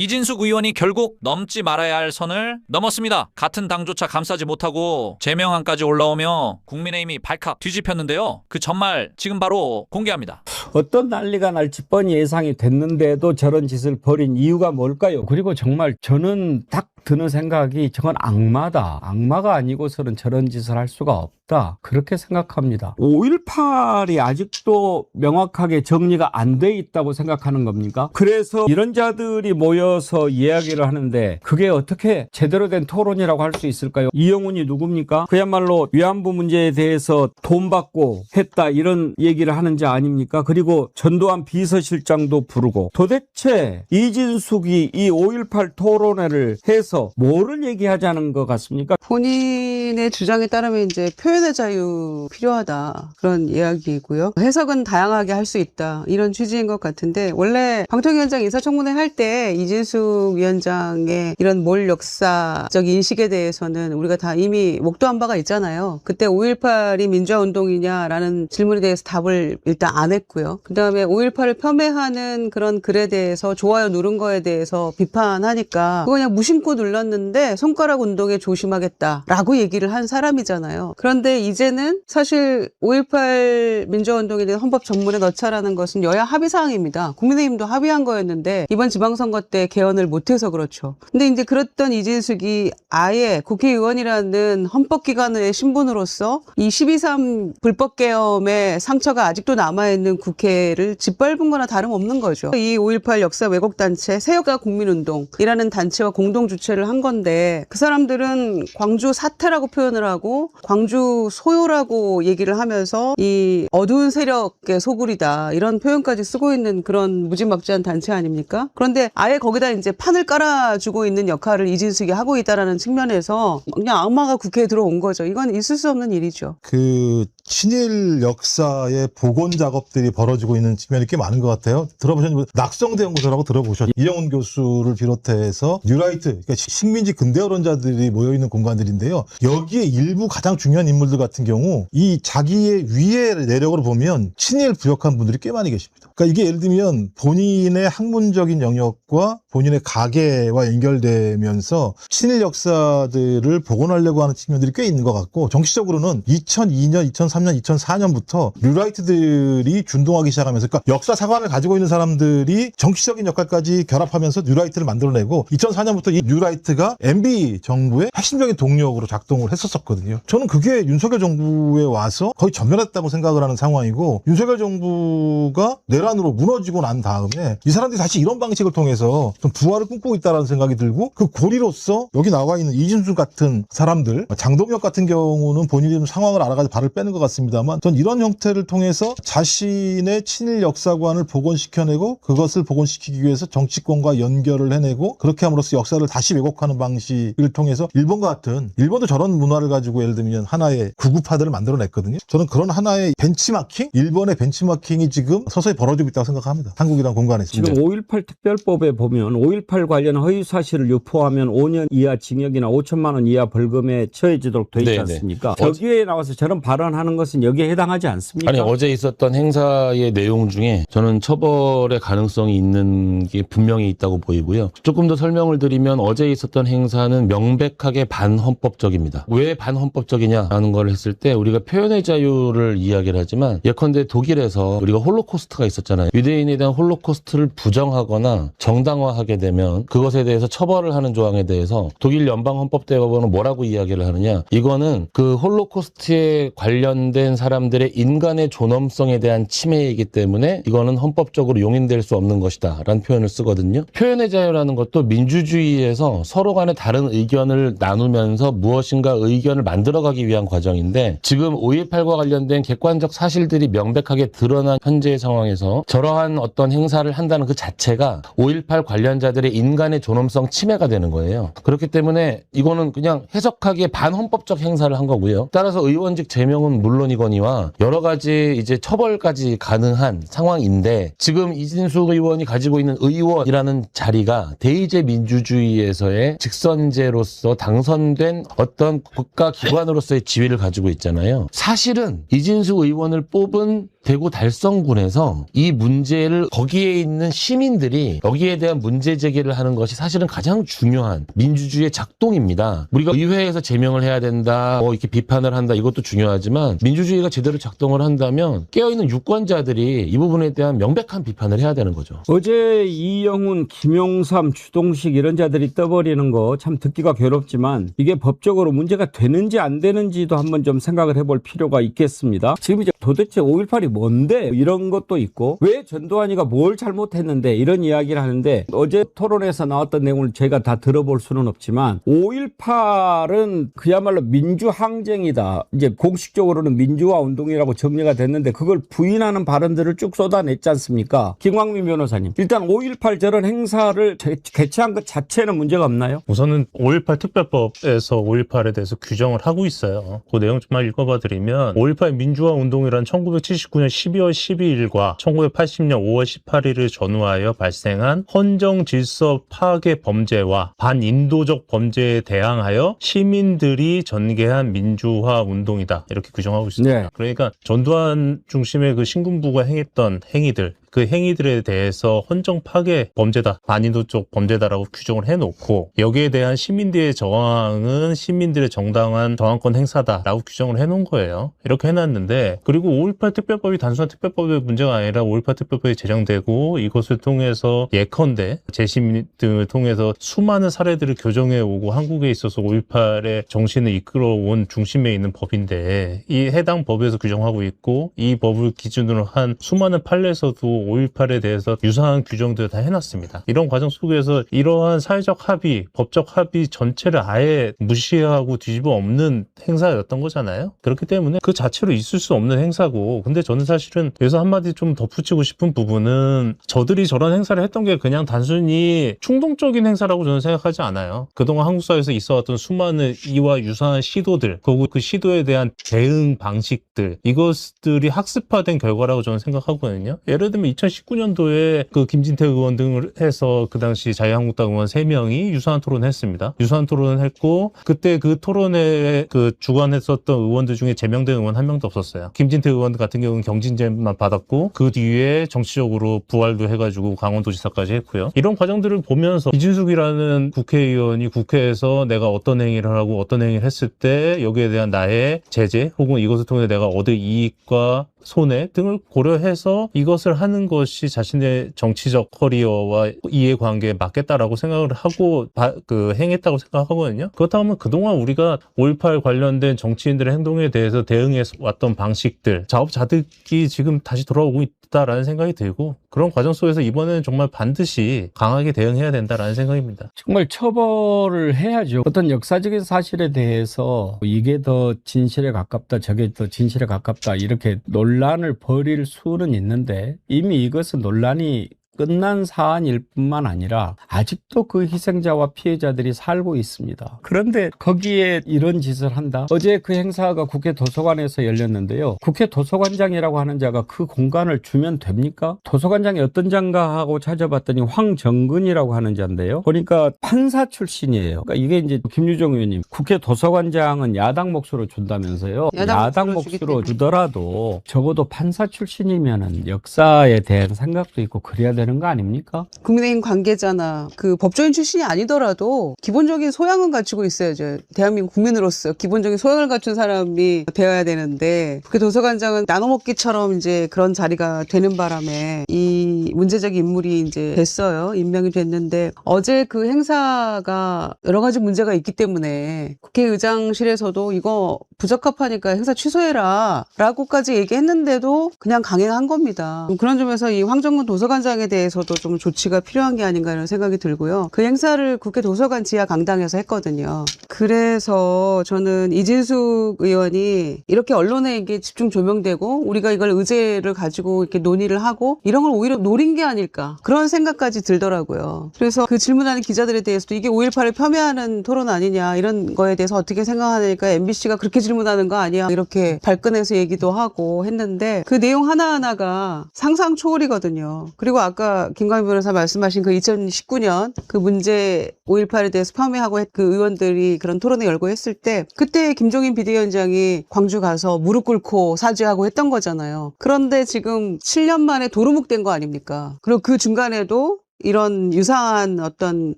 이진숙 의원이 결국 넘지 말아야 할 선을 넘었습니다. 같은 당조차 감싸지 못하고 제명안까지 올라오며 국민의힘이 발칵 뒤집혔는데요. 그 전말 지금 바로 공개합니다. 어떤 난리가 날지 뻔히 예상이 됐는데도 저런 짓을 벌인 이유가 뭘까요? 그리고 정말 저는 딱 드는 생각이 저건 악마다. 악마가 아니고서는 저런 짓을 할 수가 없다. 그렇게 생각합니다. 5.18이 아직도 명확하게 정리가 안 돼 있다고 생각하는 겁니까? 그래서 이런 자들이 모여서 이야기를 하는데 그게 어떻게 제대로 된 토론이라고 할 수 있을까요? 이영훈이 누굽니까? 그야말로 위안부 문제에 대해서 돈 받고 했다 이런 얘기를 하는 자 아닙니까? 그리고 전두환 비서실장도 부르고 도대체 이진숙이 이 5.18 토론회를 해서 뭐를 얘기하자는 것 같습니까? 본인의 주장에 따르면 이제 표현의 자유 필요하다 그런 이야기이고요. 해석은 다양하게 할 수 있다 이런 취지인 것 같은데 원래 방통위원장 인사청문회 할 때 이진숙 위원장의 이런 몰 역사적 인식에 대해서는 우리가 다 이미 목도한 바가 있잖아요. 그때 5.18이 민주화운동이냐라는 질문에 대해서 답을 일단 안 했고요. 그 다음에 5.18을 폄훼하는 그런 글에 대해서 좋아요 누른 거에 대해서 비판하니까 그거 그냥 무심코 눌렀는데 손가락 운동에 조심하겠다라고 얘기를 한 사람이잖아요. 그런데 이제는 사실 5.18 민주화운동에 대한 헌법 전문에 넣자라는 것은 여야 합의 사항입니다. 국민의힘도 합의한 거였는데 이번 지방선거 때 개헌을 못해서 그렇죠. 근데 이제 그랬던 이진숙이 아예 국회의원이라는 헌법기관의 신분으로서 이 12.3 불법개헌의 상처가 아직도 남아있는 국회를 짓밟은 거나 다름없는 거죠. 이 5.18 역사 왜곡단체 새역사 국민운동이라는 단체와 공동 주최를 한 건데 그 사람들은 광주 사태라고 표현을 하고 광주 소요라고 얘기를 하면서 이 어두운 세력의 소굴이다 이런 표현까지 쓰고 있는 그런 무지막지한 단체 아닙니까? 그런데 아예 거기다 이제 판을 깔아주고 있는 역할을 이진숙이 하고 있다라는 측면에서 그냥 악마가 국회에 들어온 거죠. 이건 있을 수 없는 일이죠. 그 친일 역사의 복원 작업들이 벌어지고 있는 측면이 꽤 많은 것 같아요. 들어보셨는지 낙성대 연구소라고 들어보셨죠? 이영훈 교수를 비롯해서 뉴라이트, 그러니까 식민지 근대언론자들이 모여있는 공간들인데요. 여기에 일부 가장 중요한 인물들 같은 경우 이 자기의 위의 내력으로 보면 친일 부역한 분들이 꽤 많이 계십니다. 그러니까 이게 예를 들면 본인의 학문적인 영역과 본인의 가계와 연결되면서 친일 역사들을 복원하려고 하는 측면들이 꽤 있는 것 같고 정치적으로는 2002년, 2003년, 2004년부터 뉴라이트들이 준동하기 시작하면서 그러니까 역사 사관을 가지고 있는 사람들이 정치적인 역할까지 결합하면서 뉴라이트를 만들어내고 2004년부터 이 뉴라이트가 MB 정부의 핵심적인 동력으로 작동을 했었거든요. 저는 그게 윤석열 정부에 와서 거의 전멸했다고 생각을 하는 상황이고 윤석열 정부가 내란으로 무너지고 난 다음에 이 사람들이 다시 이런 방식을 통해서 좀 부활을 꿈꾸고 있다는 생각이 들고 그 고리로서 여기 나와 있는 이진숙 같은 사람들 장동혁 같은 경우는 본인이 좀 상황을 알아가지고 발을 빼는 것 같습니다만 전 이런 형태를 통해서 자신의 친일 역사관을 복원시켜내고 그것을 복원시키기 위해서 정치권과 연결을 해내고 그렇게 함으로써 역사를 다시 왜곡하는 방식을 통해서 일본과 같은 일본도 저런 문화를 가지고 예를 들면 하나의 구구파들을 만들어냈거든요. 저는 그런 하나의 벤치마킹? 일본의 벤치마킹이 지금 서서히 벌어지고 있다고 생각합니다. 한국이란 공간에서. 지금 5.18 특별법에 보면 5.18 관련 허위 사실을 유포하면 5년 이하 징역이나 5천만 원 이하 벌금에 처해지도록 돼 있지 않습니까? 여기에 나와서 저런 발언하는 것은 여기에 해당하지 않습니까? 아니 어제 있었던 행사의 내용 중에 저는 처벌의 가능성이 있는 게 분명히 있다고 보이고요. 조금 더 설명을 드리면 어제 있었던 행사는 명백하게 반헌법적입니다. 왜 반헌법적이냐라는 걸 했을 때 우리가 표현의 자유를 이야기를 하지만 예컨대 독일에서 우리가 홀로코스트가 있었잖아요. 유대인에 대한 홀로코스트를 부정하거나 정당화하게 되면 그것에 대해서 처벌을 하는 조항에 대해서 독일 연방헌법대법원은 뭐라고 이야기를 하느냐. 이거는 그 홀로코스트에 관련된 사람들의 인간의 존엄성에 대한 침해이기 때문에 이거는 헌법적으로 용인될 수 없는 것이다 라는 표현을 쓰거든요. 표현의 자유라는 것도 민주주의에서 서로 간에 다른 의견을 나누면서 무엇인가 의견을 만들어가기 위한 과정인데 지금 5.18과 관련된 객관적 사실들이 명백하게 드러난 현재의 상황에서 저러한 어떤 행사를 한다는 그 자체가 5.18 관련자들의 인간의 존엄성 침해가 되는 거예요. 그렇기 때문에 이거는 그냥 해석하기에 반헌법적 행사를 한 거고요. 따라서 의원직 제명은 물론이거니와 여러 가지 이제 처벌까지 가능한 상황인데 지금 이진수 의원이 가지고 있는 의원이라는 자리가 대의제 민주주의에서의 직선제로서 당선된 어떤 국가기관으로서의 지위를 가지고 있잖아요. 사실은 이진수 의원을 뽑은 대구 달성군에서 이 문제를 거기에 있는 시민들이 여기에 대한 문제 제기를 하는 것이 사실은 가장 중요한 민주주의의 작동입니다. 우리가 의회에서 제명을 해야 된다, 이렇게 비판을 한다, 이것도 중요하지만 민주주의가 제대로 작동을 한다면 깨어있는 유권자들이 이 부분에 대한 명백한 비판을 해야 되는 거죠. 어제 이영훈, 김용삼, 주동식 이런 자들이 떠버리는 거 참 듣기가 괴롭지만 이게 법적으로 문제가 되는지 안 되는지도 한번 좀 생각을 해볼 필요가 있겠습니다. 지금 이제 도대체 5.18이 뭔데 이런 것도 있고 왜 전두환이가 뭘 잘못했는데 이런 이야기를 하는데 어제 토론에서 나왔던 내용을 제가 다 들어볼 수는 없지만 5.18은 그야말로 민주항쟁이다. 이제 공식적으로는 민주화 운동이라고 정리가 됐는데 그걸 부인하는 발언들을 쭉 쏟아냈지 않습니까? 김광민 변호사님. 일단 5.18 저런 행사를 개최한 것 자체는 문제가 없나요? 우선은 5.18 특별법에서 5.18에 대해서 규정을 하고 있어요. 그 내용 좀만 읽어봐 드리면 5.18 민주화 운동이란 1979년 12월 12일과 1980년 5월 18일을 전후하여 발생한 헌정 질서 파괴 범죄와 반인도적 범죄에 대항하여 시민들이 전개한 민주화 운동이다. 이렇게 규정하고 있습니다. 네. 그러니까 전두환 중심의 그 신군부가 행했던 행위들, 그 행위들에 대해서 헌정 파괴 범죄다, 반인도적 범죄다라고 규정을 해놓고 여기에 대한 시민들의 저항은 시민들의 정당한 저항권 행사다라고 규정을 해놓은 거예요. 이렇게 해놨는데 그리고 5.18 특별법이 단순한 특별법의 문제가 아니라 5.18 특별법이 제정되고 이것을 통해서 예컨대 재심 등을 통해서 수많은 사례들을 교정해 오고 한국에 있어서 5.18의 정신을 이끌어온 중심에 있는 법인데 이 해당 법에서 규정하고 있고 이 법을 기준으로 한 수많은 판례에서도 5.18에 대해서 유사한 규정들을 다 해놨습니다. 이런 과정 속에서 이러한 사회적 합의, 법적 합의 전체를 아예 무시하고 뒤집어 엎는 행사였던 거잖아요. 그렇기 때문에 그 자체로 있을 수 없는 행사고 근데 저는 사실은 여기서 한마디 좀 덧붙이고 싶은 부분은 저들이 저런 행사를 했던 게 그냥 단순히 충동적인 행사라고 저는 생각하지 않아요. 그동안 한국 사회에서 있어왔던 수많은 이와 유사한 시도들 그리고 그 시도에 대한 대응 방식들 이것들이 학습화된 결과라고 저는 생각하거든요. 예를 들면 2019년도에 그 김진태 의원 등을 해서 그 당시 자유한국당 의원 3명이 유사한 토론을 했습니다. 유사한 토론을 했고 그때 그 토론에 그 주관했었던 의원들 중에 제명된 의원 한 명도 없었어요. 김진태 의원 같은 경우는 경진제만 받았고 그 뒤에 정치적으로 부활도 해가지고 강원도지사까지 했고요. 이런 과정들을 보면서 이준숙이라는 국회의원이 국회에서 내가 어떤 행위를 하고 어떤 행위를 했을 때 여기에 대한 나의 제재 혹은 이것을 통해 내가 얻을 이익과 손해 등을 고려해서 이것을 하는 것이 자신의 정치적 커리어와 이해관계에 맞겠다라고 생각을 하고 행했다고 생각하거든요. 그렇다면 그동안 우리가 5.18 관련된 정치인들의 행동에 대해서 대응해 왔던 방식들, 자업자득이 지금 다시 돌아오고 있다라는 생각이 들고 그런 과정 속에서 이번에는 정말 반드시 강하게 대응해야 된다라는 생각입니다. 정말 처벌을 해야죠. 어떤 역사적인 사실에 대해서 이게 더 진실에 가깝다, 저게 더 진실에 가깝다 이렇게 논란을 벌일 수는 있는데 이미 이것은 논란이 끝난 사안일 뿐만 아니라 아직도 그 희생자와 피해자들이 살고 있습니다. 그런데 거기에 이런 짓을 한다? 어제 그 행사가 국회 도서관에서 열렸는데요. 국회 도서관장이라고 하는 자가 그 공간을 주면 됩니까? 도서관장이 어떤 장가 하고 찾아봤더니 황정근이라고 하는 자인데요. 보니까 판사 출신이에요. 그러니까 이게 이제 김유정 의원님, 국회 도서관장은 야당 몫으로 준다면서요. 야당 몫으로 주더라도 적어도 판사 출신이면은 역사에 대한 생각도 있고 그래야 되는 거 아닙니까? 국민의힘 관계자나 그 법조인 출신이 아니더라도 기본적인 소양은 갖추고 있어야죠. 대한민국 국민으로서 기본적인 소양을 갖춘 사람이 되어야 되는데 그 도서관장은 나눠먹기처럼 이제 그런 자리가 되는 바람에 이 문제적 인물이 이제 됐어요. 임명이 됐는데 어제 그 행사가 여러 가지 문제가 있기 때문에 국회의장실에서도 이거 부적합하니까 행사 취소해라 라고까지 얘기했는데도 그냥 강행한 겁니다. 그런 점에서 이 황정근 도서관장에 대해 대해서도 좀 조치가 필요한 게 아닌가 이런 생각이 들고요. 그 행사를 국회 도서관 지하 강당에서 했거든요. 그래서 저는 이진숙 의원이 이렇게 언론에 이게 집중 조명되고 우리가 이걸 의제를 가지고 이렇게 논의를 하고 이런 걸 오히려 노린 게 아닐까 그런 생각까지 들더라고요. 그래서 그 질문하는 기자들에 대해서도 이게 5.18을 폄훼하는 토론 아니냐 이런 거에 대해서 어떻게 생각하니까 MBC가 그렇게 질문하는 거 아니야 이렇게 발끈해서 얘기도 하고 했는데 그 내용 하나하나가 상상 초월이거든요. 그리고 아까 김광희 변호사 말씀하신 그 2019년 그 문제 5.18에 대해서 폄훼하고 그 의원들이 그런 토론회 열고 했을 때 그때 김종인 비대위원장이 광주 가서 무릎 꿇고 사죄하고 했던 거잖아요. 그런데 지금 7년 만에 도루묵된 거 아닙니까? 그리고 그 중간에도 이런 유사한 어떤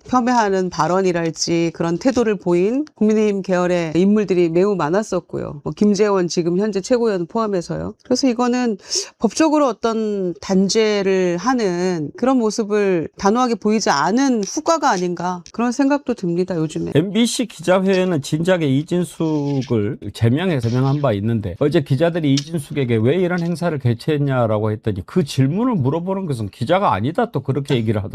폄훼하는 발언이랄지 그런 태도를 보인 국민의힘 계열의 인물들이 매우 많았었고요. 뭐 김재원 지금 현재 최고위원 포함해서요. 그래서 이거는 법적으로 어떤 단죄를 하는 그런 모습을 단호하게 보이지 않은 후과가 아닌가 그런 생각도 듭니다. 요즘에. MBC 기자회견은 진작에 이진숙을 제명한 바 있는데 어제 기자들이 이진숙에게 왜 이런 행사를 개최했냐라고 했더니 그 질문을 물어보는 것은 기자가 아니다 또 그렇게 얘기를 하던데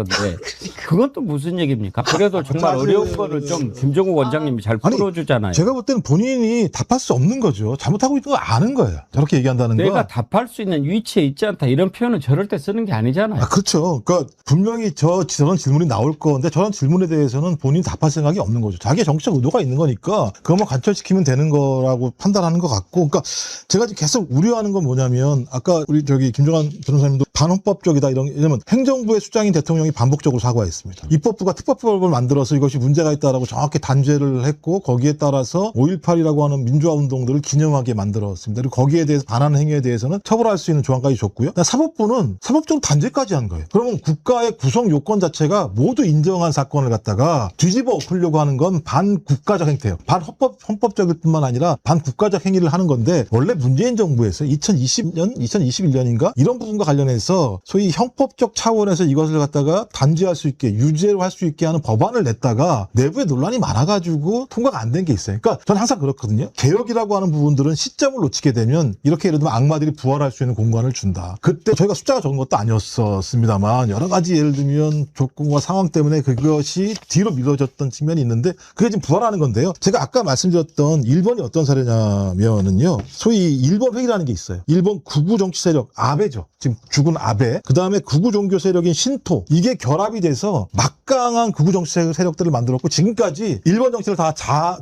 그건 또 무슨 얘기입니까? 그래도 정말 어려운 거를 좀 김종국 원장님이 잘 풀어주잖아요. 제가 볼 때는 본인이 답할 수 없는 거죠. 잘못하고 있는 거 아는 거예요. 저렇게 얘기한다는 거. 내가 답할 수 있는 위치에 있지 않다 이런 표현은 저럴 때 쓰는 게 아니잖아요. 그렇죠. 그러니까 분명히 저런 질문이 나올 건데 저런 질문에 대해서는 본인이 답할 생각이 없는 거죠. 자기의 정치적 의도가 있는 거니까 그것만 관철시키면 되는 거라고 판단하는 것 같고, 그러니까 제가 지금 계속 우려하는 건 뭐냐면 아까 우리 김종환 변호사님도 반헌법적이다 이러면 행정부의 수장인 대통령이 반복적으로 사과했습니다. 입법부가 특법법을 만들어서 이것이 문제가 있다라고 정확히 단죄를 했고 거기에 따라서 5.18이라고 하는 민주화 운동들을 기념하게 만들었습니다. 그리고 거기에 대해서 반하는 행위에 대해서는 처벌할 수 있는 조항까지 줬고요. 사법부는 사법적으로 단죄까지 한 거예요. 그러면 국가의 구성 요건 자체가 모두 인정한 사건을 갖다가 뒤집어 엎으려고 하는 건 반국가적 행태예요. 반헌법적일 뿐만 아니라 반국가적 행위를 하는 건데 원래 문재인 정부에서 2020년, 2021년인가 이런 부분과 관련해서 소위 형법적 차원에서 이것을 갖다가 단죄할 수 있게 유죄로 할 수 있게 하는 법안을 냈다가 내부에 논란이 많아가지고 통과가 안 된 게 있어요. 그러니까 저는 항상 그렇거든요. 개혁이라고 하는 부분들은 시점을 놓치게 되면 이렇게 예를 들면 악마들이 부활할 수 있는 공간을 준다. 그때 저희가 숫자가 적은 것도 아니었습니다만 여러 가지 예를 들면 조건과 상황 때문에 그것이 뒤로 미뤄졌던 측면이 있는데 그게 지금 부활하는 건데요. 제가 아까 말씀드렸던 일본이 어떤 사례냐면은요. 소위 일본 회의라는 게 있어요. 일본 극우 정치 세력 아베죠. 지금 죽은 아베. 그다음에 극우 종교 세력인 신토. 이게 결합이 돼서 막강한 극우 정치 세력들을 만들었고 지금까지 일본 정치를 다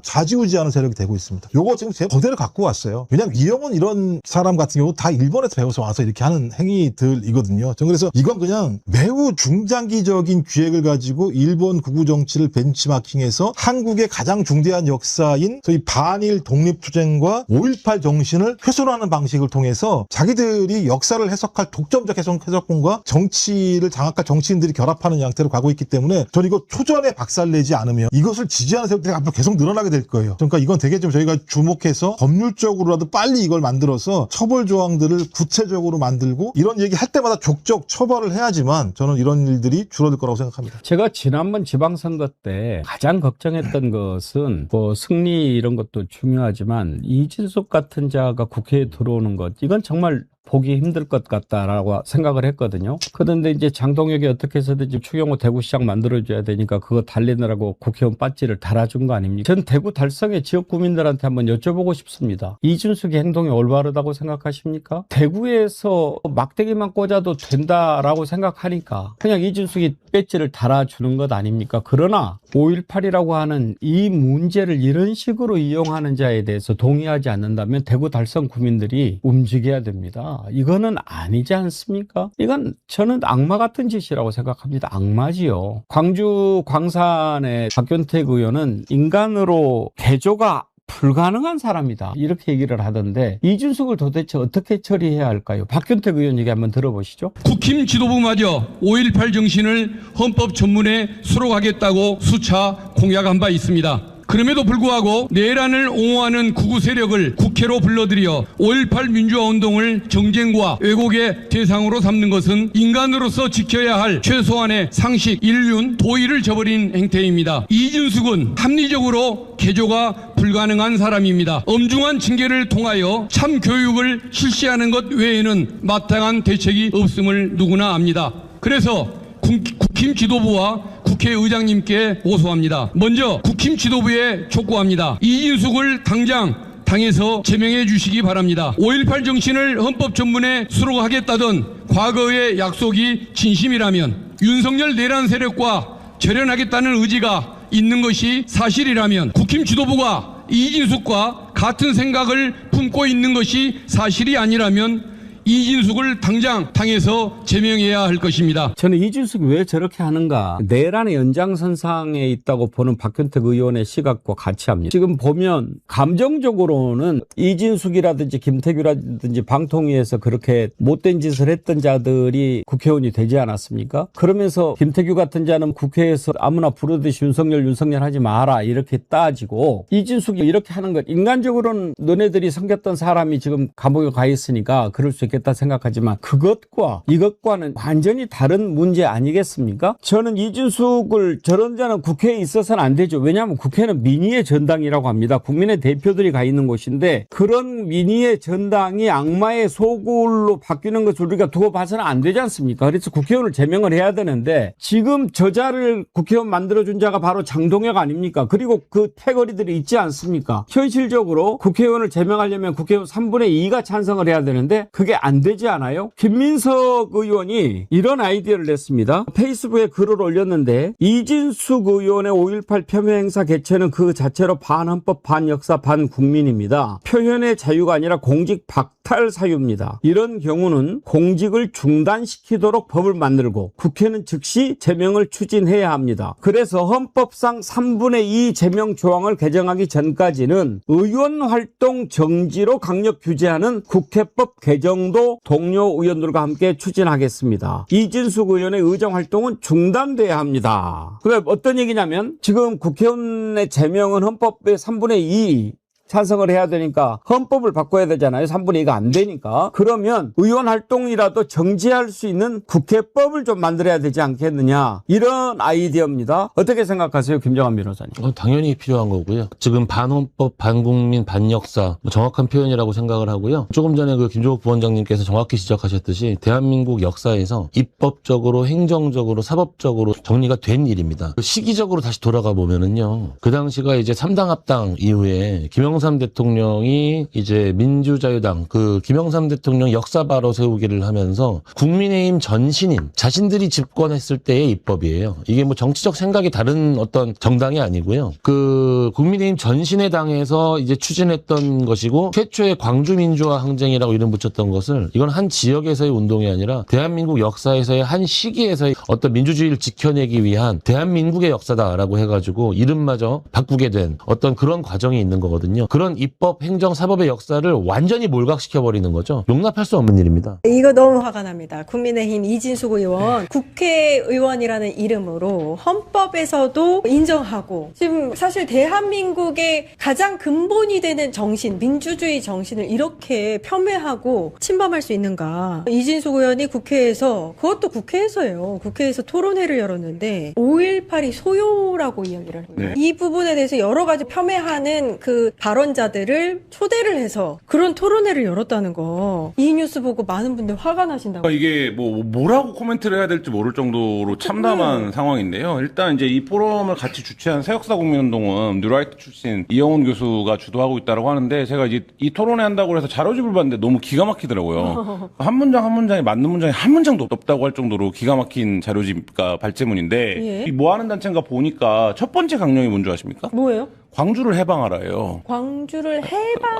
좌지우지하는 세력이 되고 있습니다. 요거 지금 제가 그대로 갖고 왔어요. 왜냐하면 이영훈 이런 사람 같은 경우 다 일본에서 배워서 와서 이렇게 하는 행위들이거든요. 저는 그래서 이건 그냥 매우 중장기적인 기획을 가지고 일본 극우 정치를 벤치마킹해서 한국의 가장 중대한 역사인 소위 반일 독립투쟁과 5.18 정신을 훼손하는 방식을 통해서 자기들이 역사를 해석할 독점적 해석권과 정치를 장악할 정치인들이 결합하는 양태로 가고 있기 때문에 저는 이거 초전에 박살내지 않으면 이것을 지지하는 세력들이 앞으로 계속 늘어나게 될 거예요. 그러니까 이건 되게 좀 저희가 주목해서 법률적으로라도 빨리 이걸 만들어서 처벌 조항들을 구체적으로 만들고 이런 얘기 할 때마다 족적 처벌을 해야지만 저는 이런 일들이 줄어들 거라고 생각합니다. 제가 지난번 지방선거 때 가장 걱정했던 것은 뭐 승리 이런 것도 중요하지만 이진숙 같은 자가 국회에 들어오는 것 이건 정말 보기 힘들 것 같다라고 생각을 했거든요. 그런데 이제 장동혁이 어떻게 해서든지 추경호 대구시장 만들어줘야 되니까 그거 달리느라고 국회의원 배지를 달아준 거 아닙니까? 전 대구 달성의 지역 구민들한테 한번 여쭤보고 싶습니다. 이준숙의 행동이 올바르다고 생각하십니까? 대구에서 막대기만 꽂아도 된다라고 생각하니까 그냥 이준숙이 배지를 달아주는 것 아닙니까? 그러나 5.18이라고 하는 이 문제를 이런 식으로 이용하는 자에 대해서 동의하지 않는다면 대구 달성 구민들이 움직여야 됩니다. 이거는 아니지 않습니까? 이건 저는 악마 같은 짓이라고 생각합니다. 악마지요. 광주 광산의 박균택 의원은 인간으로 개조가 불가능한 사람이다 이렇게 얘기를 하던데 이준숙을 도대체 어떻게 처리해야 할까요? 박균택 의원 얘기 한번 들어보시죠. 국힘 지도부마저 5.18 정신을 헌법 전문에 수록하겠다고 수차 공약한 바 있습니다. 그럼에도 불구하고 내란을 옹호하는 극우 세력을 국회로 불러들여 5.18 민주화운동을 정쟁과 왜곡의 대상으로 삼는 것은 인간으로서 지켜야 할 최소한의 상식, 인륜, 도의를 저버린 행태입니다. 이준숙은 합리적으로 개조가 불가능한 사람입니다. 엄중한 징계를 통하여 참 교육을 실시하는 것 외에는 마땅한 대책이 없음을 누구나 압니다. 그래서 국힘 지도부와 국회의장님께 호소합니다. 먼저 국힘 지도부에 촉구합니다. 이진숙을 당장 당에서 제명해 주시기 바랍니다. 5.18 정신을 헌법 전문에 수록하겠다던 과거의 약속이 진심이라면, 윤석열 내란 세력과 절연하겠다는 의지가 있는 것이 사실이라면, 국힘 지도부가 이진숙과 같은 생각을 품고 있는 것이 사실이 아니라면 이진숙을 당장 당에서 제명해야 할 것입니다. 저는 이진숙이 왜 저렇게 하는가, 내란의 연장선상에 있다고 보는 박균택 의원의 시각과 같이 합니다. 지금 보면 감정적으로는 이진숙이라든지 김태규라든지 방통위에서 그렇게 못된 짓을 했던 자들이 국회의원이 되지 않았습니까? 그러면서 김태규 같은 자는 국회에서 아무나 부르듯이 윤석열 하지 마라 이렇게 따지고, 이진숙이 이렇게 하는 것, 인간적으로는 너네들이 섬겼던 사람이 지금 감옥에 가 있으니까 그럴 수 있겠다 생각하지만, 그것과 이것과는 완전히 다른 문제 아니겠습니까? 저는 이진숙을, 저런 자는 국회에 있어서는 안 되죠. 왜냐하면 국회는 민의의 전당이라고 합니다. 국민의 대표들이 가 있는 곳인데, 그런 민의의 전당이 악마의 소굴로 바뀌는 것을 우리가 두고 봐서는 안 되지 않습니까? 그래서 국회의원을 제명을 해야 되는데, 지금 저자를 국회의원 만들어준 자가 바로 장동혁 아닙니까? 그리고 그 패거리들이 있지 않습니까? 현실적으로 국회의원을 제명하려면 국회의원 3분의 2가 찬성을 해야 되는데 그게 안 되지 않아요? 김민석 의원이 이런 아이디어를 냈습니다. 페이스북에 글을 올렸는데, 이진숙 의원의 5.18 폄훼 행사 개최는 그 자체로 반헌법, 반역사, 반국민입니다. 표현의 자유가 아니라 공직 박탈 사유입니다. 이런 경우는 공직을 중단시키도록 법을 만들고 국회는 즉시 제명을 추진해야 합니다. 그래서 헌법상 3분의 2 제명 조항을 개정하기 전까지는 의원 활동 정지로 강력 규제하는 국회법 개정도 동료 의원들과 함께 추진하겠습니다. 이진숙 의원의 의정 활동은 중단돼야 합니다. 그러니까 어떤 얘기냐면, 지금 국회의원의 제명은 헌법의 3분의 2 찬성을 해야 되니까 헌법을 바꿔야 되잖아요. 3분의 2가 안 되니까. 그러면 의원 활동이라도 정지할 수 있는 국회법을 좀 만들어야 되지 않겠느냐, 이런 아이디어입니다. 어떻게 생각하세요, 김정한 변호사님? 당연히 필요한 거고요. 지금 반헌법, 반국민, 반역사, 정확한 표현이라고 생각을 하고요. 조금 전에 그 김종욱 부원장님께서 정확히 지적하셨듯이 대한민국 역사에서 입법적으로, 행정적으로, 사법적으로 정리가 된 일입니다. 시기적으로 다시 돌아가 보면은요, 그 당시가 이제 3당 합당 이후에 김영삼 대통령이 이제 민주자유당, 그 김영삼 대통령 역사 바로 세우기를 하면서 국민의힘 전신인 자신들이 집권했을 때의 입법이에요. 이게 뭐 정치적 생각이 다른 어떤 정당이 아니고요. 그 국민의힘 전신의 당에서 이제 추진했던 것이고, 최초의 광주 민주화 항쟁이라고 이름 붙였던 것을, 이건 한 지역에서의 운동이 아니라 대한민국 역사에서의 한 시기에서의 어떤 민주주의를 지켜내기 위한 대한민국의 역사다라고 해가지고 이름마저 바꾸게 된 어떤 그런 과정이 있는 거거든요. 그런 입법, 행정, 사법의 역사를 완전히 몰각시켜버리는 거죠. 용납할 수 없는 일입니다. 이거 너무 화가 납니다. 국민의힘 이진숙 의원, 국회의원이라는 이름으로 헌법에서도 인정하고, 지금 사실 대한민국의 가장 근본이 되는 정신, 민주주의 정신을 이렇게 폄훼하고 침범할 수 있는가. 이진숙 의원이 국회에서, 그것도 국회에서요, 국회에서 토론회를 열었는데 5.18이 소요라고 이야기를 합니다. 이 부분에 대해서 여러 가지 폄훼하는 그 발언자들을 초대를 해서 그런 토론회를 열었다는 거, 이 뉴스 보고 많은 분들 화가 나신다고. 이게 뭐라고 코멘트를 해야 될지 모를 정도로 참담한 상황인데요. 일단 이제 이 포럼을 같이 주최한 새역사 국민운동은 뉴라이트 출신 이영훈 교수가 주도하고 있다고 하는데, 제가 이제 이 토론회 한다고 해서 자료집을 봤는데 너무 기가 막히더라고요. 한 문장 한 문장에 맞는 문장이 한 문장도 없다고 할 정도로 기가 막힌 자료집과 발제문인데, 이 뭐 하는 단체인가 보니까 첫 번째 강령이 뭔지 아십니까? 뭐예요? 광주를 해방하라예요. 광주를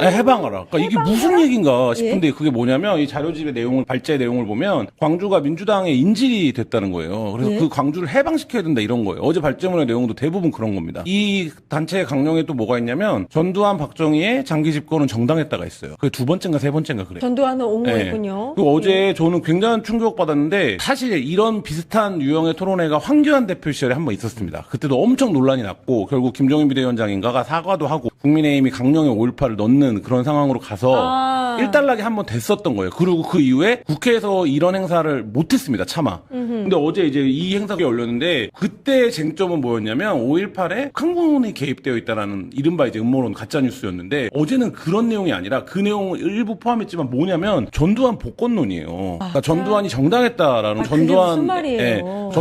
해방하라. 그러니까 이게 무슨 얘기인가 싶은데, 그게 뭐냐면 이 자료집의 내용을, 발제 내용을 보면 광주가 민주당의 인질이 됐다는 거예요. 그래서 그 광주를 해방시켜야 된다, 이런 거예요. 어제 발제문의 내용도 대부분 그런 겁니다. 이 단체의 강령에 또 뭐가 있냐면, 전두환, 박정희의 장기 집권은 정당했다가 있어요. 그게 두 번째인가 세 번째인가 그래요. 전두환은 옹호했군요. 그리고 어제 저는 굉장한 충격받았는데, 사실 이런 비슷한 유형의 토론회가 황교안 대표 시절에 한번 있었습니다. 그때도 엄청 논란이 났고, 결국 김종인 비대위원장인가 누군가가 사과도 하고 국민의힘이 강령에 5.18을 넣는 그런 상황으로 가서 일단락이 한번 됐었던 거예요. 그리고 그 이후에 국회에서 이런 행사를 못했습니다. 차마. 근데 어제 이제 이 행사가 열렸는데 그때 쟁점은 뭐였냐면 5.18에 북한군이 개입되어 있다라는 이른바 이제 음모론 가짜뉴스였는데 어제는 그런 내용이 아니라 그 내용을 일부 포함했지만 뭐냐면 전두환 복권론이에요. 그러니까 전두환이 정당했다라는 그게 무슨 말이에요?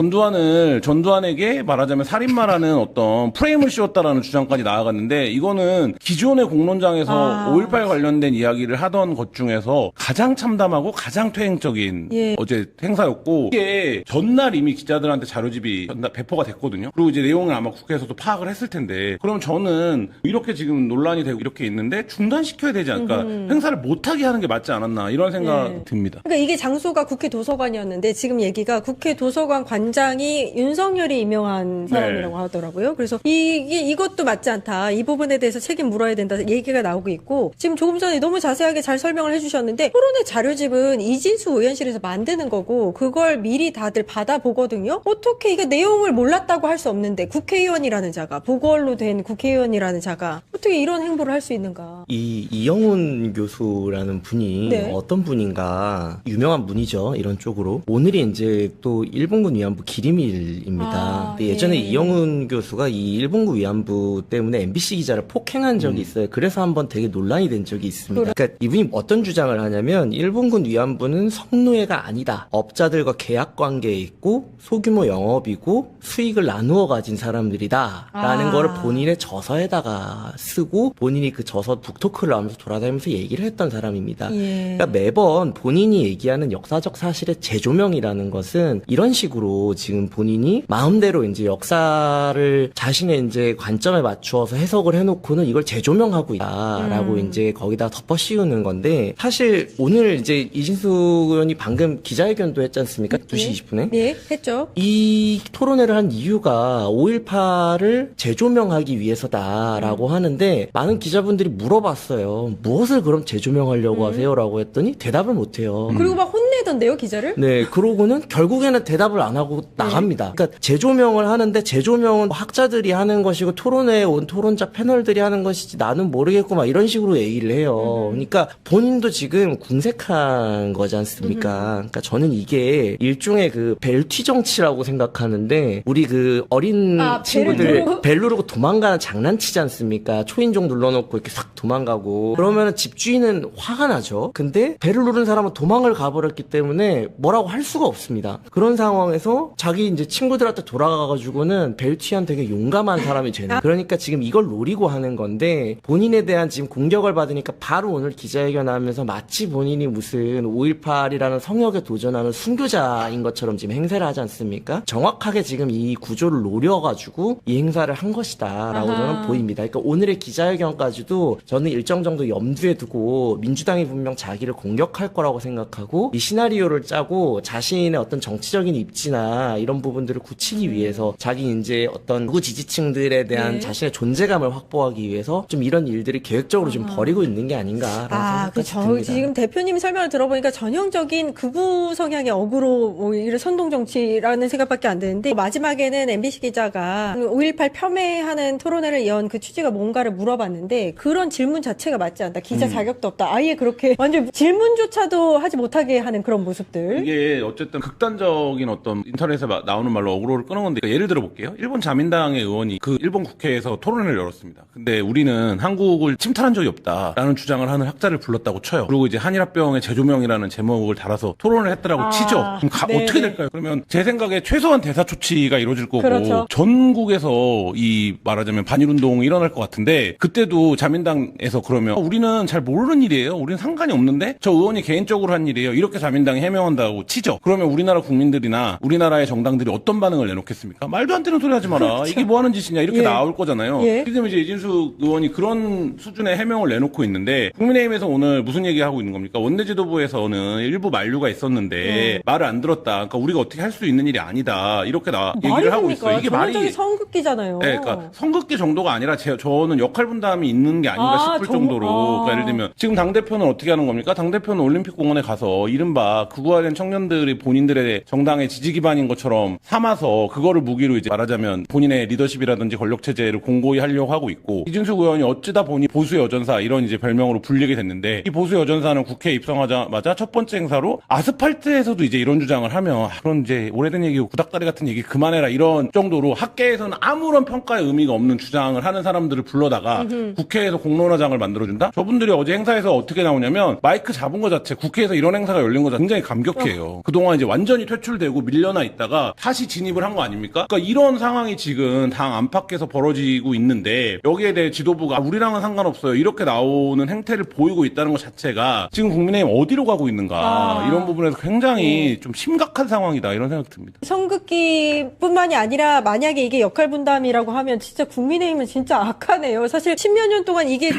전두환에게 말하자면 살인마라는 어떤 프레임을 씌웠다라는 주장까지 나아갔는데 이거는 기존의 공론장에서 5.18 관련된 이야기를 하던 것 중에서 가장 참담하고 가장 퇴행적인 어제 행사였고 이게 전날 이미 기자들한테 자료집이 배포가 됐거든요. 그리고 이제 내용을 아마 국회에서도 파악을 했을 텐데 그럼 저는 이렇게 지금 논란이 되고 이렇게 있는데 중단시켜야 되지 않을까 행사를 못하게 하는 게 맞지 않았나 이런 생각 듭니다. 그러니까 이게 장소가 국회 도서관이었는데 지금 얘기가 국회 도서관 관장이 윤석열이 임명한 사람이라고 하더라고요. 그래서 이것도 맞지 않다. 이 부분에 대해서 책임 물어야 된다 얘기가 나오고 있고 지금 조금 전에 너무 자세하게 잘 설명을 해주셨는데 토론회 자료집은 이진수 의원실에서 만드는 거고 그걸 미리 다들 받아보거든요. 어떻게 이게 내용을 몰랐다고 할 수 없는데 국회의원이라는 자가 보궐로 된 국회의원이라는 자가 어떻게 이런 행보를 할 수 있는가. 이영훈 교수라는 분이 어떤 분인가 유명한 분이죠. 이런 쪽으로. 오늘이 이제 또 일본군 위안부 기림일입니다. 근데 예전에 이영훈 교수가 이 일본군 위안부 때문에 MBC 기자를 폭행한 적이 있어요. 그래서 한번 되게 논란이 된 적이 있습니다. 그러니까 이분이 어떤 주장을 하냐면 일본군 위안부는 성노예가 아니다. 업자들과 계약 관계에 있고 소규모 영업이고 수익을 나누어 가진 사람들이다. 라는 거를 본인의 저서에다가 쓰고 본인이 그 저서 북토크를 하면서 돌아다니면서 얘기를 했던 사람입니다. 그러니까 매번 본인이 얘기하는 역사적 사실의 재조명이라는 것은 이런 식으로 지금 본인이 마음대로 이제 역사를 자신의 이제 관점에 맞추어서 해석을 해놓고는 이걸 재조명하고 있다라고 이제 거기다 덮어 씌우는 건데 사실 오늘 이제 이진수 의원이 방금 기자회견도 했지 않습니까? 2시 20분에? 네, 했죠. 이 토론회를 한 이유가 5.18을 재조명하기 위해서다라고 하는데 많은 기자분들이 물어봤어요. 무엇을 그럼 재조명하려고 하세요라고 했더니 대답을 못해요. 그리고 막 혼내던데요, 기자를? 네, 그러고는 결국에는 대답을 안 하고 나갑니다. 그러니까 재조명을 하는데 재조명은 학자들이 하는 것이고 토론회에 온 토론자 패널들이 하는 것이지 나는 모르겠고 막 이런 식으로 얘기를 해요. 그러니까 본인도 지금 궁색한 거지 않습니까? 그러니까 저는 이게 일종의 그 벨튀 정치라고 생각하는데 우리 그 어린 친구들 벨 누르고 도망가는 장난치지 않습니까? 초인종 눌러놓고 이렇게 싹 도망가고 그러면 집주인은 화가 나죠. 근데 벨을 누른 사람은 도망을 가버렸기 때문에 뭐라고 할 수가 없습니다. 그런 상황에서 자기 이제 친구들한테 돌아가가지고는 벨튀한 되게 용감한 사람이 되는. 그러니까 지금 이걸 노리고 하는 건데 본인에 대한 지금 공격을 받으니까 바로 오늘 기자회견하면서 마치 본인이 무슨 5.18이라는 성역에 도전하는 순교자인 것처럼 지금 행세를 하지 않습니까? 정확하게 지금 이 구조를 노려가지고 이 행사를 한 것이다 라고 저는 보입니다. 그러니까 오늘의 기자회견까지도 저는 일정 정도 염두에 두고 민주당이 분명 자기를 공격할 거라고 생각하고 이 시나리오를 짜고 자신의 어떤 정치적인 입지나 이런 부분들을 굳히기 위해서 자기 이제 어떤 극우 지지층들에 대한 자신의 존재감을 확보하기 위해서 좀 이런 일들을 계획적으로 좀 벌이고 있는 게 아닌가라는 생각이 듭니다. 지금 대표님 설명을 들어보니까 전형적인 극우 성향의 어그로 뭐 이런 선동 정치라는 생각밖에 안 드는데 마지막에는 MBC 기자가 5.18 폄훼하는 토론회를 연 그 취지가 뭔가를 물어봤는데 그런 질문 자체가 맞지 않다. 기자 자격도 없다. 아예 그렇게 완전 질문조차도 하지 못하게 하는 그런 모습들. 이게 어쨌든 극단적인 어떤 인터넷에 나오는 말로 어그로를 끄는 건데 예를 들어 볼게요. 일본 자민당의 의원이 그 일본 국회에서 토론회를 열었습니다. 근데 우리는 한국을 침탈한 적이 없다라는 주장을 하는 학자를 불렀다고 쳐요. 그리고 이제 한일합병의 재조명이라는 제목을 달아서 토론을 했다라고 치죠. 그럼 어떻게 될까요? 그러면 제 생각에 최소한 대사 조치가 이루어질 거고 전국에서 이 말하자면 반일운동 일어날 것 같은데 그때도 자민당에서 그러면 우리는 잘 모르는 일이에요. 우리는 상관이 없는데 저 의원이 개인적으로 한 일이에요. 이렇게 자민당이 해명한다고 치죠. 그러면 우리나라 국민들이나 우리나라의 정당들이 어떤 반응을 내놓겠습니까? 말도 안 되는 소리 하지 마라. 이게 뭐 하는 짓이냐 이렇게 나올 거잖아요. 그렇기 때문에 이제 이진수 의원이 그런 수준의 해명을 내놓고 있는데 국민의힘에서 오늘 무슨 얘기하고 있는 겁니까? 원내지도부에서는 일부 만류가 있었는데 말을 안 들었다. 그러니까 우리가 어떻게 할 수 있는 일이 아니다. 이렇게 얘기를 하고 있어요. 이게 말이 선긋기잖아요. 네, 그러니까 선긋기 정도가 아니라 저는 역할 분담이 있는 게 아닌가 싶을 정도로 그러니까 예를 들면 지금 당대표는 어떻게 하는 겁니까? 당대표는 올림픽공원에 가서 이른바 이른바 극우화된 청년들이 본인들의 정당의 지지 기반인 것처럼 삼아서 그거를 무기로 이제 말하자면 본인의 리더십이라든지 권력 체제를 공고히 하려고 하고 있고, 이준숙 의원이 어찌다 보니 보수 여전사 이런 이제 별명으로 불리게 됐는데, 이 보수 여전사는 국회에 입성하자마자 첫 번째 행사로 아스팔트에서도 이제 이런 주장을 하며 그런 이제 오래된 얘기고 구닥다리 같은 얘기 그만해라 이런 정도로 학계에서는 아무런 평가의 의미가 없는 주장을 하는 사람들을 불러다가 국회에서 공론화장을 만들어준다? 저분들이 어제 행사에서 어떻게 나오냐면 마이크 잡은 거 자체, 국회에서 이런 행사가 열린 거 자체 굉장히 감격해요. 그동안 이제 완전히 퇴출되고 밀려나 있다가 다시 진입을 한 거 아닙니까? 그러니까 이런 상황이 지금 당 안팎에서 벌어지고 있는데 여기에 대해 지도부가 우리랑은 상관없어요 이렇게 나오는 행태를 보이고 있다는 것 자체가 지금 국민의힘 어디로 가고 있는가, 이런 부분에서 굉장히 좀 심각한 상황이다 이런 생각이 듭니다. 선긋기뿐만이 아니라 만약에 이게 역할 분담이라고 하면 진짜 국민의힘은 진짜 악하네요. 사실 10몇 년 동안 이게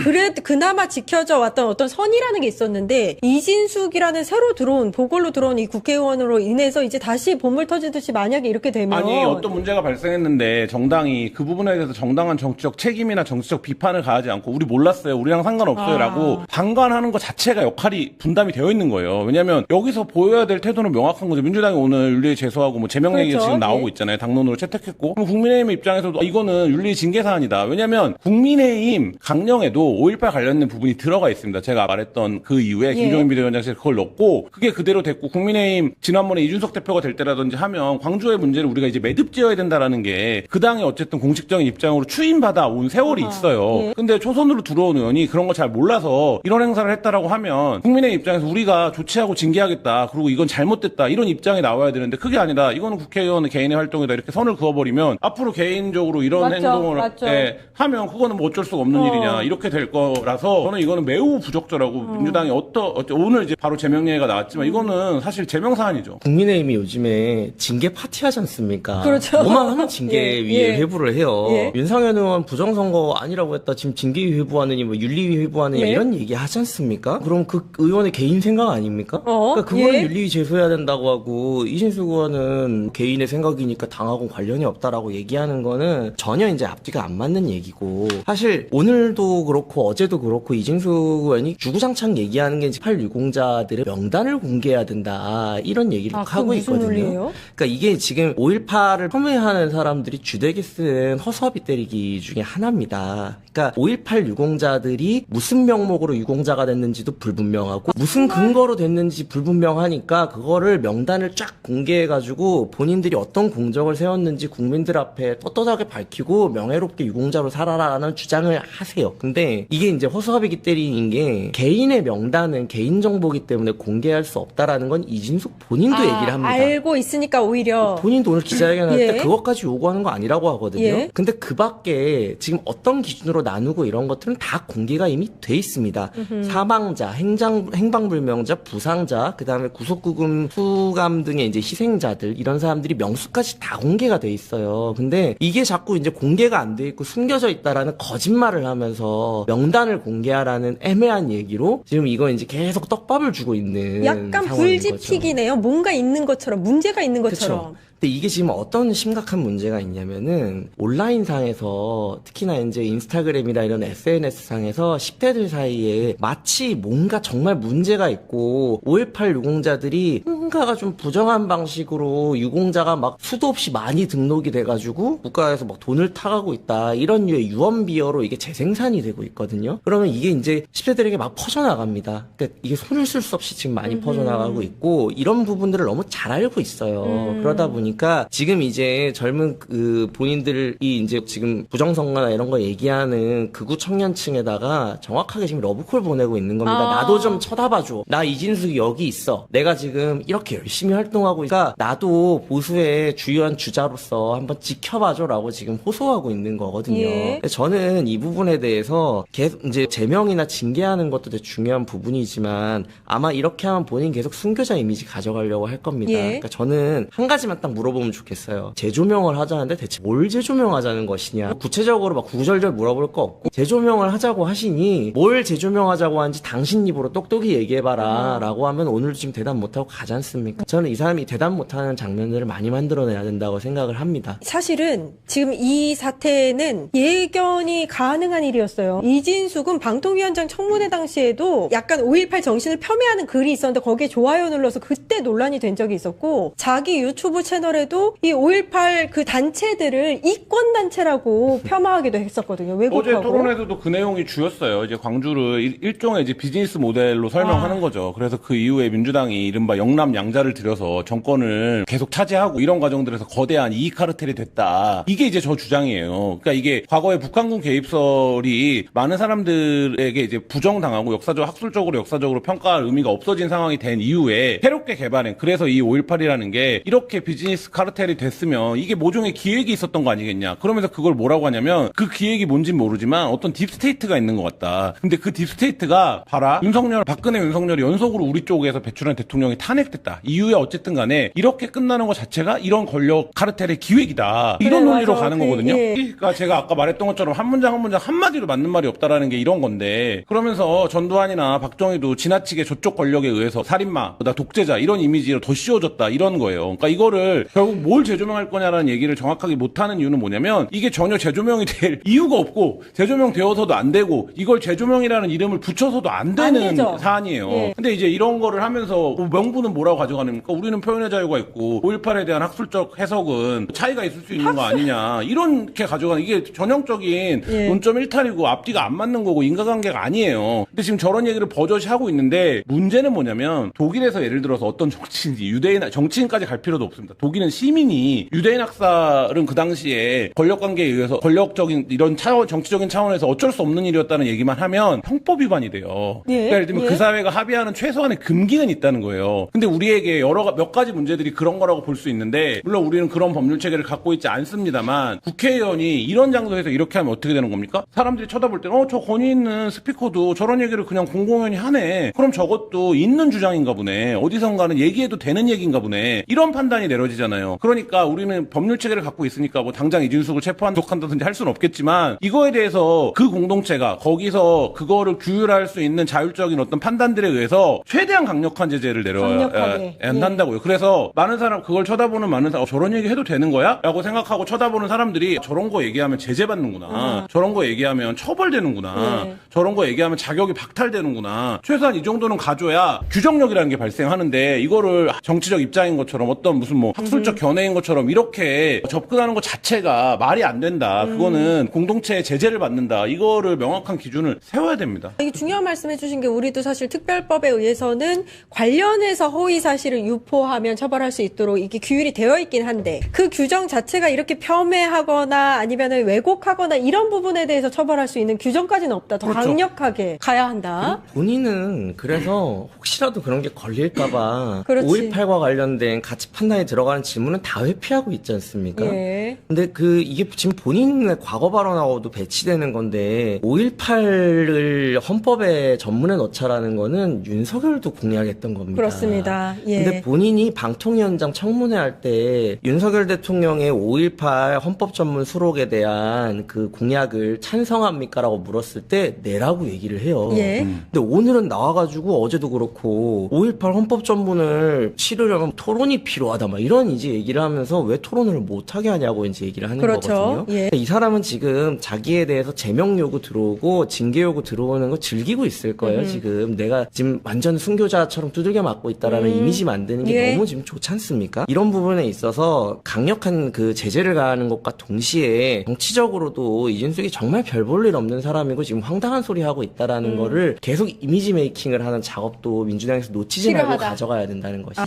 그나마 지켜져 왔던 어떤 선이라는 게 있었는데, 이진숙이라는 새로 들어온 보궐로 들어온 이 국회의원으로 인해서 이제 다시 보물 터지듯이 만약에 이렇게 되면, 아니 어떤 문제가 발생했는데 정당이 그 부분에 대해서 정당한 정치적 책임이나 정치적 비판을 가하지 않고 우리 몰랐어요, 우리랑 상관없어요 라고 방관하는 것 자체가 역할이 분담이 되어 있는 거예요. 왜냐하면 여기서 보여야 될 태도는 명확한 거죠. 민주당이 오늘 윤리위 제소하고 뭐 제명 얘기가 지금 나오고 있잖아요. 당론으로 채택했고, 그럼 국민의힘 입장에서도 이거는 윤리위 징계 사안이다. 왜냐하면 국민의힘 강령에도 5.18 관련된 부분이 들어가 있습니다. 제가 말했던 그 이후에 김종인 비대위원장실에 그걸 넣고 그게 그대로 됐고, 국민의힘 지난번에 이준석 대표가 될 때라든지 하면 광주의 문제를 우리가 이제 매듭지어야 된다라는 게 그 당의 어쨌든 공식적인 입장으로 추임받아 온 세월이 있어요. 근데 초선으로 들어온 의원이 그런 거 잘 몰라서 이런 행사를 했다라고 하면 국민의힘 입장에서 우리가 조치하고 징계하겠다, 그리고 이건 잘못됐다 이런 입장이 나와야 되는데, 그게 아니라 이거는 국회의원의 개인의 활동이다 이렇게 선을 그어버리면 앞으로 개인적으로 이런 행동을 하면 그거는 뭐 어쩔 수가 없는 일이냐 이렇게 될 거라서, 저는 이거는 매우 부적절하고 민주당이 오늘 이제 바로 제명 얘기가 나왔지만 이거는 사실 제명 사안이죠. 국민의힘이 요즘에 징계 파티하지 않습니까? 그렇죠. 뭐만 하면 징계위에 회부를 해요. 윤상현 의원 부정선거 아니라고 했다 지금 징계위 회부하느니 뭐 윤리위 회부하느냐 이런 얘기 하지 않습니까? 그럼 그 의원의 개인 생각 아닙니까? 그러니까 그거는 윤리위 제소해야 된다고 하고, 이진숙 의원은 개인의 생각이니까 당하고 관련이 없다라고 얘기하는 거는 전혀 이제 앞뒤가 안 맞는 얘기고, 사실 오늘도 그렇고 어제도 그렇고 이진숙 의원이 주구장창 얘기하는 게 18 유공자들의 명단을 공개해야 된다 이런 얘기를 하고 있거든요. 논리예요? 그러니까 이게 지금 5.18을 폄훼하는 사람들이 주되게 쓰는 허수아비 때리기 중에 하나입니다. 그러니까 5.18 유공자들이 무슨 명목으로 유공자가 됐는지도 불분명하고 무슨 근거로 됐는지 불분명하니까 그거를 명단을 쫙 공개해가지고 본인들이 어떤 공적을 세웠는지 국민들 앞에 떳떳하게 밝히고 명예롭게 유공자로 살아라라는 주장을 하세요. 근데 이게 이제 허수아비기 때리는 게, 개인의 명단은 개인정보기 때문에 공개할 수 없다라는 건 이진숙 본인도 얘기를 합니다. 알고 있으니까 오히려. 본인도 오늘 기자회견할 때 그것까지 요구하는 거 아니라고 하거든요. 근데 그 밖에 지금 어떤 기준으로 나누고 이런 것들은 다 공개가 이미 돼 있습니다. 사망자, 행방불명자, 부상자, 그 다음에 구속구금 수감 등의 이제 희생자들, 이런 사람들이 명수까지 다 공개가 돼 있어요. 근데 이게 자꾸 이제 공개가 안 돼 있고 숨겨져 있다라는 거짓말을 하면서 명단을 공개하라는 애매한 얘기로 지금 이거 이제 계속 떡밥을 주고 있는 약간 상황인 불지픽이네요. 뭔가 있는 것처럼, 문제가 있는 것처럼. 그쵸. 근데 이게 지금 어떤 심각한 문제가 있냐면은, 온라인상에서 특히나 이제 인스타그램이나 이런 SNS상에서 10대들 사이에 마치 뭔가 정말 문제가 있고 5.18 유공자들이 뭔가가 좀 부정한 방식으로 유공자가 막 수도 없이 많이 등록이 돼가지고 국가에서 막 돈을 타가고 있다, 이런 류의 유언비어로 이게 재생산이 되고 있거든요. 그러면 이게 이제 10대들에게 막 퍼져나갑니다. 그러니까 이게 손을 쓸 수 없이 지금 많이 퍼져나가고 있고, 이런 부분들을 너무 잘 알고 있어요. 그러다 보니까 지금 이제 젊은 그 본인들이 이제 지금 부정선거나 이런 거 얘기하는 극우 청년층에다가 정확하게 지금 러브콜 보내고 있는 겁니다. 나도 좀 쳐다봐줘. 나 이진숙이 여기 있어. 내가 지금 이렇게 열심히 활동하고 있으니까 나도 보수의 주요한 주자로서 한번 지켜봐줘라고 지금 호소하고 있는 거거든요. 저는 이 부분에 대해서 계속 이제 제명이나 징계하는 것도 되게 중요한 부분이지만, 아마 이렇게 하면 본인 계속 순교자 이미지 가져가려고 할 겁니다. 그러니까 저는 한 가지만 딱 물어보면 좋겠어요. 재조명을 하자는데 대체 뭘 재조명하자는 것이냐. 구체적으로 막 구구절절 물어볼 거 없고 재조명을 하자고 하시니 뭘 재조명하자고 하는지 당신 입으로 똑똑히 얘기해봐라 라고 하면 오늘도 지금 대답 못하고 가지 않습니까? 저는 이 사람이 대답 못하는 장면들을 많이 만들어내야 된다고 생각을 합니다. 사실은 지금 이 사태는 예견이 가능한 일이었어요. 이진숙은 방통위원장 청문회 당시에도 약간 5.18 정신을 폄훼하는 글이 있었는데 거기에 좋아요 눌러서 그때 논란이 된 적이 있었고 자기 유튜브 채널에도 이 5.18 그 단체들을 이권단체라고 폄하하기도 했었거든요. 어제 왜곡하고. 토론에서도 그 내용이 주였어요. 이제 광주를 일종의 이제 비즈니스 모델로 설명하는 거죠. 그래서 그 이후에 민주당이 이른바 영남 양자를 들여서 정권을 계속 차지하고 이런 과정들에서 거대한 이익 카르텔이 됐다. 이게 이제 저 주장이에요. 그러니까 이게 과거에 북한군 개입설이 많은 사람들에게 이제 부정당하고 학술적으로 역사적으로 평가할 의미가 없어진 상황이 된 이후에 새롭게 개발한 그래서 이 5.18이라는 게 이렇게 비즈니스 카르텔이 됐으면 이게 모종의 기획이 있었던 거 아니겠냐. 그러면서 그걸 뭐라고 하냐면 그 기획이 뭔진 모르지만 어떤 딥스테이트가 있는 것 같다. 근데 그 딥스테이트가 봐라. 박근혜 윤석열이 연속으로 우리 쪽에서 배출한 대통령이 탄핵됐다. 이후에 어쨌든 간에 이렇게 끝나는 것 자체가 이런 권력 카르텔의 기획이다. 이런 그래, 논리로 맞아. 가는 거거든요. 그러니까 제가 아까 말했던 것처럼 한 문장 한 문장 한마디로 맞는 말이 없다라는 게 이런 건데 그러면서 전두환이나 박정희도 지나치게 저쪽 권력에 의해서 살인마, 나 독재자 이런 이미지로 더 씌워졌다 이런 거예요. 그러니까 이거를 결국 뭘 재조명할 거냐라는 얘기를 정확하게 못하는 이유는 뭐냐면 이게 전혀 재조명이 될 이유가 없고 재조명 되어서도 안 되고 이걸 재조명이라는 이름을 붙여서도 안 되는 사안이에요. 예. 근데 이제 이런 거를 하면서 명분은 뭐라고 가져가는니까 우리는 표현의 자유가 있고 5.18에 대한 학술적 해석은 차이가 있을 수 있는 거 아니냐 이렇게 가져가는 이게 전형적인 논점 일탈이고 앞뒤가 안 맞는 거고 인과관계가 아니에요. 근데 지금 저런 얘기를 버젓이 하고 있는데 문제는 뭐냐면 독일에서 예를 들어서 어떤 정치인이 정치인까지 갈 필요도 없습니다. 독일은 시민이 유대인 학살은 그 당시에 권력관계에 의해서 권력적인 이런 정치적인 차원에서 어쩔 수 없는 일이었다는 얘기만 하면 형법 위반이 돼요. 그러니까 예를 들면 그 사회가 합의하는 최소한의 금기는 있다는 거예요. 근데 우리에게 몇 가지 문제들이 그런 거라고 볼 수 있는데 물론 우리는 그런 법률 체계를 갖고 있지 않습니다만 국회의원이 이런 장소에서 이렇게 하면 어떻게 되는 겁니까? 사람들이 쳐다볼 때는 저 권위 있는 스피커도 저런 얘기를 그냥 공공연히 하네. 그럼 저것도 있는 주장인가 보네. 어디선가는 얘기해도 되는 얘기인가 보네. 이런 판단이 내려지잖아요. 그러니까 우리는 법률 체계를 갖고 있으니까 뭐 당장 이진숙을 체포한다든지 할 수는 없겠지만 이거에 대해서 그 공동체가 거기서 그거를 규율할 수 있는 자율적인 어떤 판단들에 의해서 최대한 강력한 제재를 내려야 한다고요. 그래서 많은 사람 그걸 쳐다보는 많은 사람 저런 얘기 해도 되는 거야? 라고 생각하고 쳐다보는 사람들이 저런 거 얘기하면 제재받는구나. 저런 거 얘기하면 처벌되는구나. 저런 거 얘기하면 자격이 박탈되는구나. 최소한 이 정도는 가져야 규정력이라는 게 발생하는데 이거를 정치적 입장인 것처럼 어떤 무슨 뭐 학술적 견해인 것처럼 이렇게 접근하는 것 자체가 말이 안 된다. 그거는 공동체의 제재를 받는다. 이거를 명확한 기준을 세워야 됩니다. 이게 중요한 말씀해 주신 게 우리도 사실 특별법에 의해서는 관련해서 허위 사실을 유포하면 처벌할 수 있도록 이게 규율이 되어 있긴 한데 그 규정 자체가 이렇게 폄훼하거나 아니면 왜곡하거나 이런 부분에 대해서 처벌할 수 있는 규정까지는 없다. 더 강력하게 가야 한다. 본인은 그래서 혹시라도 그런 게 걸릴까봐 그렇지. 5.18과 관련된 가치 판단이 들어가는 질문은 다 회피하고 있지 않습니까? 근데 이게 지금 본인의 과거 발언하고도 배치되는 건데 5.18을 헌법에 전문에 넣자라는 거는 윤석열도 공약했던 겁니다. 그렇습니다. 근데 본인이 방통위원장 청문회 할 때 윤석열 대통령의 5.18 헌법 전문 수록에 대한 그 공약을 찬성합니까라고 물었을 때 내라고 얘기를 해요. 근데 오늘은 나와가지고 어제도 그렇고 5.18 헌법 전문을 치르려면 토론이 필요하다 막 이런 이제 얘기를 하면서 왜 토론을 못하게 하냐고 이제 얘기를 하는 거거든요. 이 사람은 지금 자기에 대해서 제명 요구 들어오고 징계 요구 들어오는 거 즐기고 있을 거예요. 지금 내가 지금 완전 순교자처럼 두들겨 맞고 있다라는 이미지 만드는 게 너무 지금 좋지 않습니까? 이런 부분에 있어서 강력한 그 제재를 가하는 것과 동시에 정치적으로도 이진숙이 정말 별 볼 일 없는 사람이고 지금 황당한 소리 하고 있다라는 거를 계속 이미지 메이킹을 하는 작업도 민주당에서 놓치지 말고 가져가야 된다는 것이.